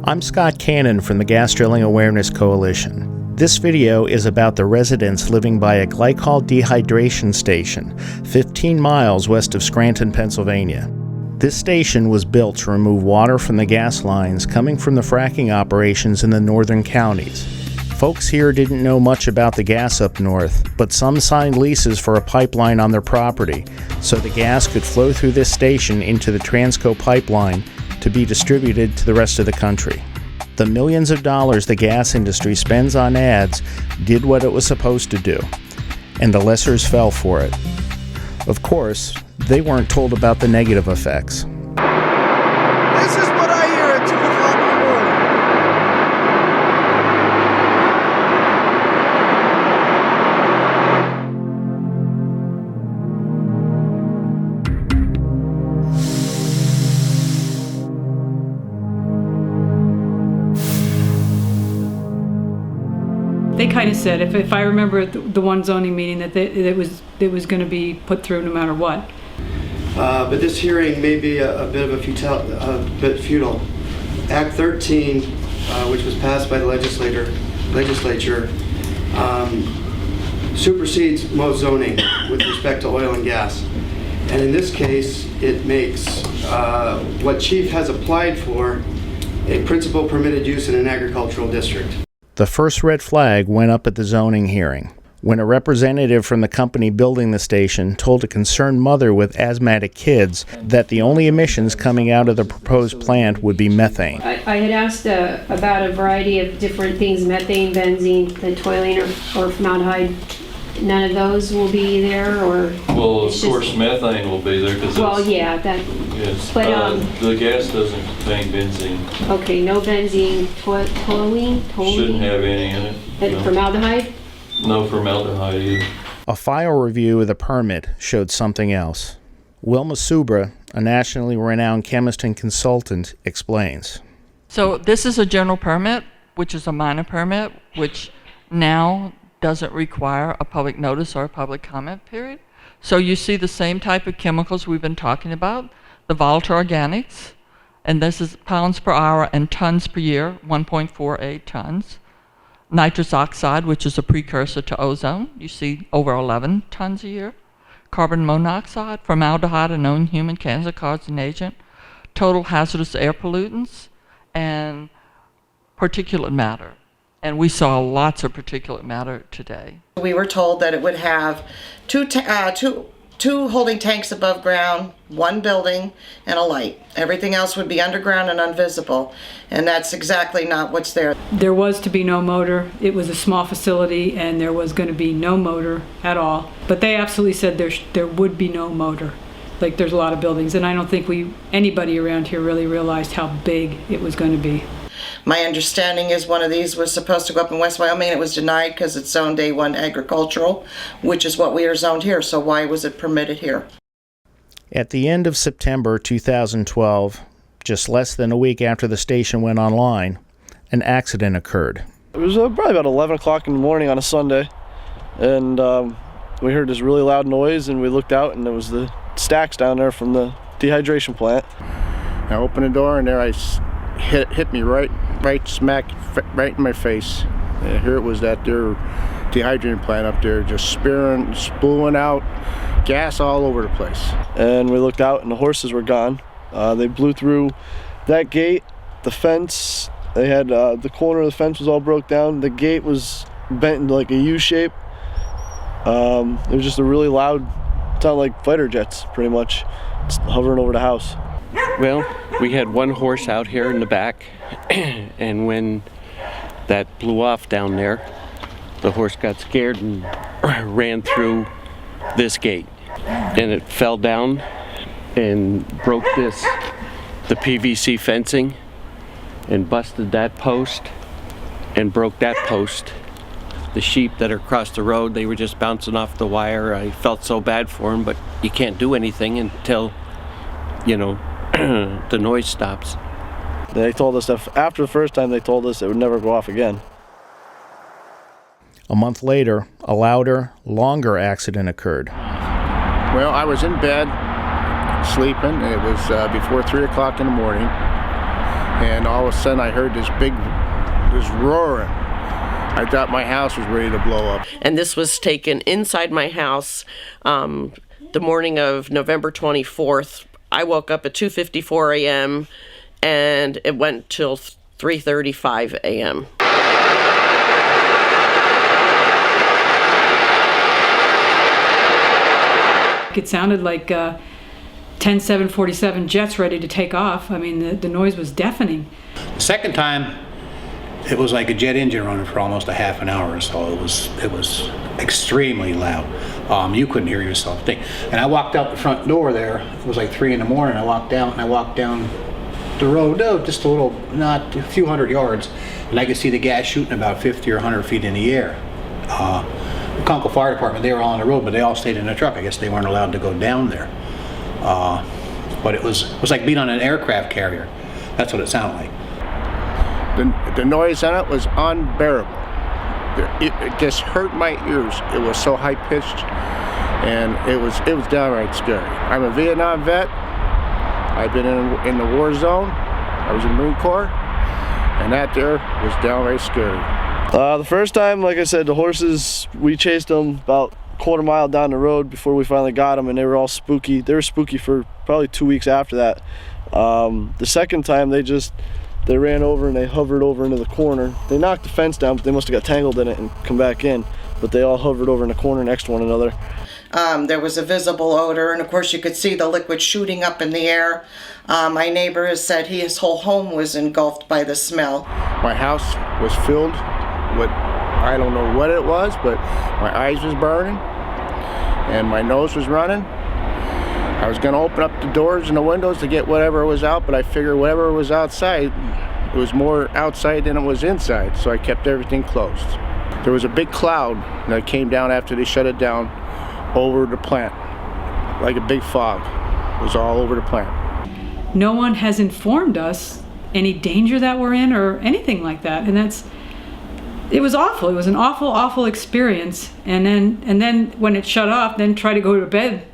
I'm Scott Cannon from the Gas Drilling Awareness Coalition. This video is about the residents living by a glycol dehydration station 15 miles west of Scranton, Pennsylvania. This station was built to remove water from the gas lines coming from the fracking operations in the northern counties. Folks here didn't know much about the gas up north, but some signed leases for a pipeline on their property, so the gas could flow through this station into the Transco pipeline to be distributed to the rest of the country. The millions of dollars the gas industry spends on ads did what it was supposed to do, and the lessers fell for it. Of course, they weren't told about the negative effects. This is what I hear at 2 o'clock in the morning. They kind of said, if I remember the one zoning meeting, that it was going to be put through no matter what. But this hearing may be a bit of a futile. Act 13, which was passed by the legislature, supersedes most zoning with respect to oil and gas. And in this case, it makes what Chief has applied for a principal permitted use in an agricultural district. The first red flag went up at the zoning hearing, when a representative from the company building the station told a concerned mother with asthmatic kids that the only emissions coming out of the proposed plant would be methane. I had asked about a variety of different things, methane, benzene, the toluene or formaldehyde. None of those will be there, or? Well, of course, methane will be there because. Well, yeah, that. Yes. But the gas doesn't contain benzene. Okay, no benzene, toluene. Shouldn't have any in it. And no. Formaldehyde? No formaldehyde either. A file review of the permit showed something else. Wilma Subra, a nationally renowned chemist and consultant, explains. So this is a general permit, which is a minor permit, which now doesn't require a public notice or a public comment period. So you see the same type of chemicals we've been talking about, the volatile organics, and this is pounds per hour and tons per year, 1.48 tons. Nitrous oxide, which is a precursor to ozone, you see over 11 tons a year. Carbon monoxide, formaldehyde, a known human cancer-causing agent, total hazardous air pollutants, and particulate matter. And we saw lots of particulate matter today. We were told that it would have two holding tanks above ground, one building, and a light. Everything else would be underground and invisible, and that's exactly not what's there. There was to be no motor. It was a small facility, and there was going to be no motor at all. But they absolutely said there would be no motor. Like, there's a lot of buildings, and I don't think anybody around here really realized how big it was going to be. My understanding is one of these was supposed to go up in West Wyoming. It was denied because it's zoned A1 agricultural, which is what we are zoned here. So why was it permitted here? At the end of September 2012, just less than a week after the station went online, an accident occurred. It was probably about 11 o'clock in the morning on a Sunday, and we heard this really loud noise, and we looked out, and it was the stacks down there from the dehydration plant. I opened the door, and there I hit me right smack right in my face. And here it was that their dehydrating plant up there, just spewing out gas all over the place. And we looked out, and the horses were gone. They blew through that gate, the fence. They had the corner of the fence was all broke down. The gate was bent into like a U shape. It was just a really loud, sounded like fighter jets, pretty much, just hovering over the house. Well, we had one horse out here in the back, and when that blew off down there, the horse got scared and ran through this gate. And it fell down and broke the PVC fencing, and busted that post and broke that post. The sheep that are across the road, they were just bouncing off the wire. I felt so bad for them, but you can't do anything until, the noise stops. They told us that after the first time, they told us it would never go off again. A month later, a louder, longer accident occurred. Well, I was in bed, sleeping. It was before 3 o'clock in the morning. and all of a sudden I heard this roaring. I thought my house was ready to blow up. And this was taken inside my house the morning of November 24th. I woke up at 2:54 a.m. and it went till 3:35 a.m. It sounded like 10 747 jets ready to take off. I mean, the noise was deafening. The second time, it was like a jet engine running for almost a half an hour or so. It was extremely loud. You couldn't hear yourself think. And I walked out the front door there. It was like 3 in the morning. I walked down the road, just not a few hundred yards, and I could see the gas shooting about 50 or 100 feet in the air. The Conkle Fire Department, they were all on the road, but they all stayed in the truck. I guess they weren't allowed to go down there. But it was like being on an aircraft carrier. That's what it sounded like. The noise on it was unbearable. It just hurt my ears. It was so high pitched, and it was downright scary. I'm a Vietnam vet. I've been in the war zone. I was in the Marine Corps, and that there was downright scary. The first time, like I said, the horses, we chased them about a quarter mile down the road before we finally got them, and they were all spooky. They were spooky for probably 2 weeks after that. The second time, they ran over and they hovered over into the corner. They knocked the fence down, but they must have got tangled in it and come back in. But they all hovered over in the corner next to one another. There was a visible odor, and of course you could see the liquid shooting up in the air. My neighbor has said his whole home was engulfed by the smell. My house was filled with, I don't know what it was, but my eyes was burning and my nose was running. I was going to open up the doors and the windows to get whatever was out, but I figured whatever was outside, it was more outside than it was inside, so I kept everything closed. There was a big cloud that came down after they shut it down over the plant, like a big fog. It was all over the plant. No one has informed us any danger that we're in or anything like that, and it was awful. It was an awful experience. And then when it shut off, then try to go to bed,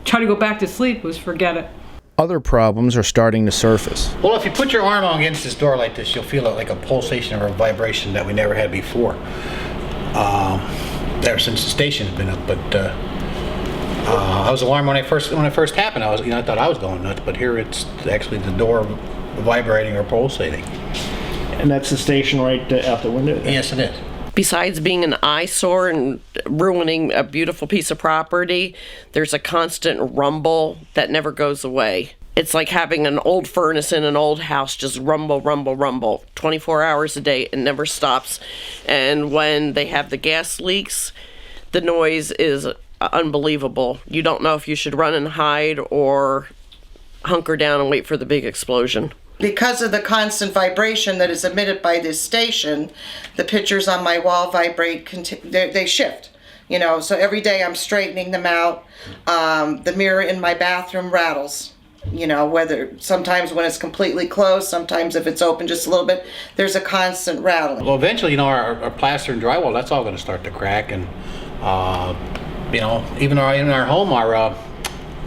try to go back to sleep was forget it. Other problems are starting to surface. Well, if you put your arm against this door like this, you'll feel it like a pulsation or a vibration that we never had before. Ever since the station's been up, but I was alarmed when it first happened. I thought I was going nuts, but here it's actually the door vibrating or pulsating. And that's the station right out the window? Yes, it is. Besides being an eyesore and ruining a beautiful piece of property, there's a constant rumble that never goes away. It's like having an old furnace in an old house, just rumble, rumble, rumble, 24 hours a day. It never stops. And when they have the gas leaks, the noise is unbelievable. You don't know if you should run and hide or hunker down and wait for the big explosion. Because of the constant vibration that is emitted by this station, the pictures on my wall vibrate, they shift. So every day I'm straightening them out. The mirror in my bathroom rattles. Whether sometimes when it's completely closed, sometimes if it's open just a little bit, there's a constant rattling. Well, eventually, our plaster and drywall, that's all going to start to crack, and even in our home,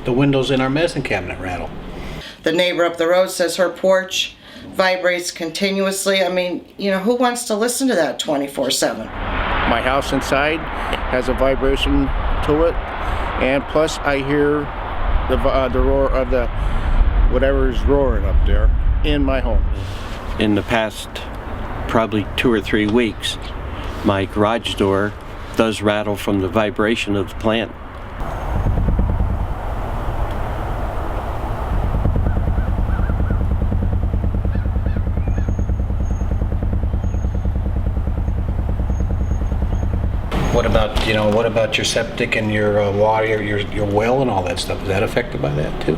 the windows in our medicine cabinet rattle. The neighbor up the road says her porch vibrates continuously. I mean, who wants to listen to that 24/7? My house inside has a vibration to it, and plus I hear the roar of the whatever is roaring up there in my home. In the past probably 2 or 3 weeks, my garage door does rattle from the vibration of the plant. What about your septic and your water, your well and all that stuff? Is that affected by that too,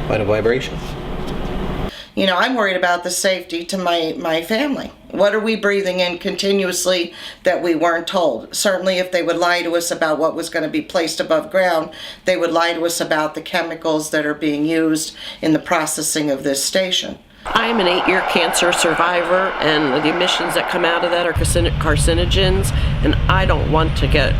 by the vibration? I'm worried about the safety to my family. What are we breathing in continuously that we weren't told? Certainly if they would lie to us about what was going to be placed above ground, they would lie to us about the chemicals that are being used in the processing of this station. I'm an 8-year cancer survivor, and the emissions that come out of that are carcinogens, and I don't want to get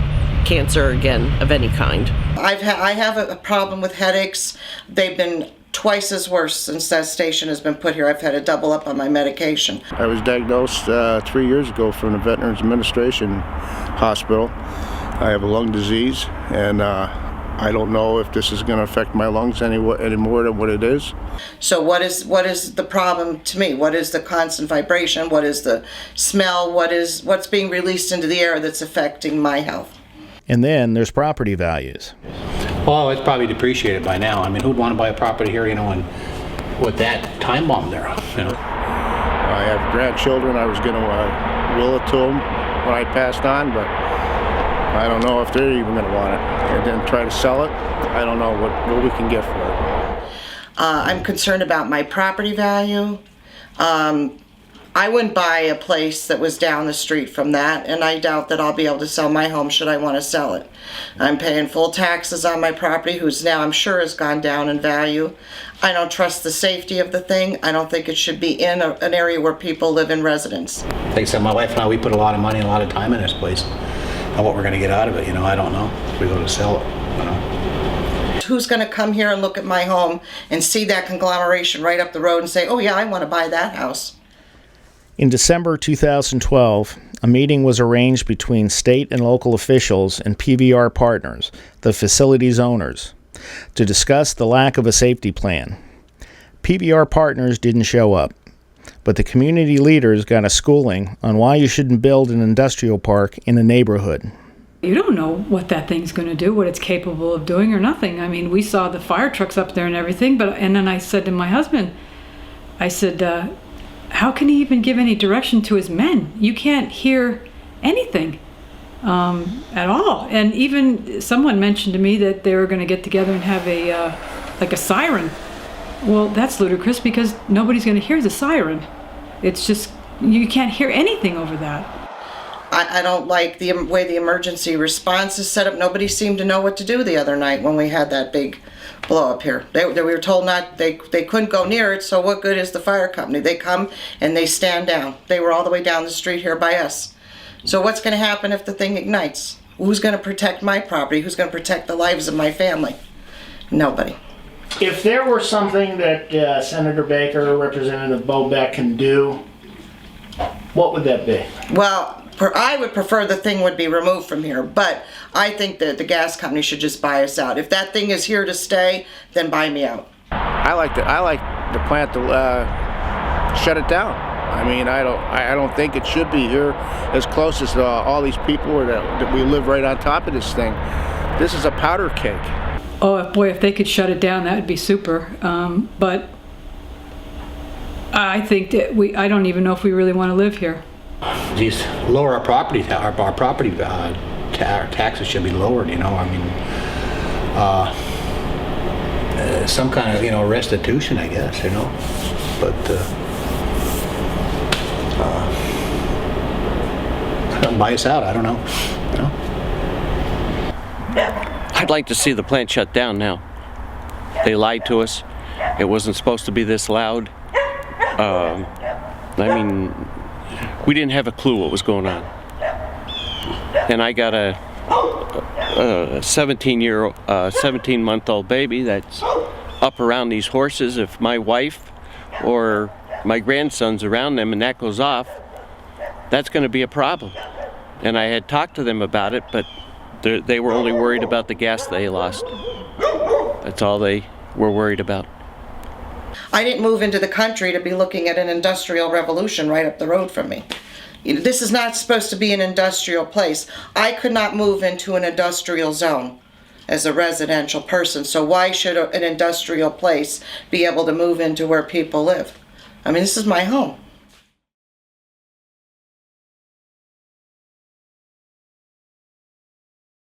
cancer again of any kind. I have a problem with headaches. They've been twice as worse since that station has been put here. I've had to double up on my medication. I was diagnosed 3 years ago from the Veterans Administration Hospital. I have a lung disease, and I don't know if this is going to affect my lungs any more than what it is. So what is the problem to me? What is the constant vibration? What is the smell? What's being released into the air that's affecting my health? And then there's property values. Well, it's probably depreciated by now. I mean, who'd want to buy a property here, you know, and with that time bomb there, you know? I have grandchildren. I was going to will it to them when I passed on, but I don't know if they're even going to want it. And then try to sell it. I don't know what we can get for it. I'm concerned about my property value. I wouldn't buy a place that was down the street from that, and I doubt that I'll be able to sell my home should I want to sell it. I'm paying full taxes on my property, whose now I'm sure has gone down in value. I don't trust the safety of the thing. I don't think it should be in an area where people live in residence. Like I said, my wife and I, we put a lot of money and a lot of time in this place. And what we're going to get out of it, you know, I don't know. If we go to sell it, you know. Who's going to come here and look at my home and see that conglomeration right up the road and say, oh yeah, I want to buy that house? In December 2012, a meeting was arranged between state and local officials and PBR partners, the facility's owners, to discuss the lack of a safety plan. PBR partners didn't show up, but the community leaders got a schooling on why you shouldn't build an industrial park in a neighborhood. You don't know what that thing's going to do, what it's capable of doing or nothing. I mean, we saw the fire trucks up there and everything, and then I said to my husband, I said, how can he even give any direction to his men? You can't hear anything at all. And even someone mentioned to me that they were going to get together and have like a siren. Well, that's ludicrous because nobody's going to hear the siren. It's just, you can't hear anything over that. I don't like the way the emergency response is set up. Nobody seemed to know what to do the other night when we had that big blow up here. We were told they couldn't go near it, so what good is the fire company? They come and they stand down. They were all the way down the street here by us. So what's going to happen if the thing ignites? Who's going to protect my property? Who's going to protect the lives of my family? Nobody. If there were something that Senator Baker or Representative Bobeck can do, what would that be? Well, I would prefer the thing would be removed from here, but I think that the gas company should just buy us out. If that thing is here to stay, then buy me out. I like the plant to shut it down. I mean, I don't think it should be here as close as all these people that we live right on top of this thing. This is a powder keg. Oh boy, if they could shut it down, that would be super. But I think that I don't even know if we really want to live here. Geez, lower our property taxes should be lowered, you know. I mean, some kind of, you know, restitution, I guess, you know. But buy us out, I don't know. You know? I'd like to see the plant shut down now. They lied to us. It wasn't supposed to be this loud. I mean, we didn't have a clue what was going on. And I got a 17-month-old baby that's up around these horses. If my wife or my grandson's around them and that goes off, that's going to be a problem. And I had talked to them about it, but they were only worried about the gas they lost. That's all they were worried about. I didn't move into the country to be looking at an industrial revolution right up the road from me. This is not supposed to be an industrial place. I could not move into an industrial zone as a residential person, so why should an industrial place be able to move into where people live? I mean, this is my home.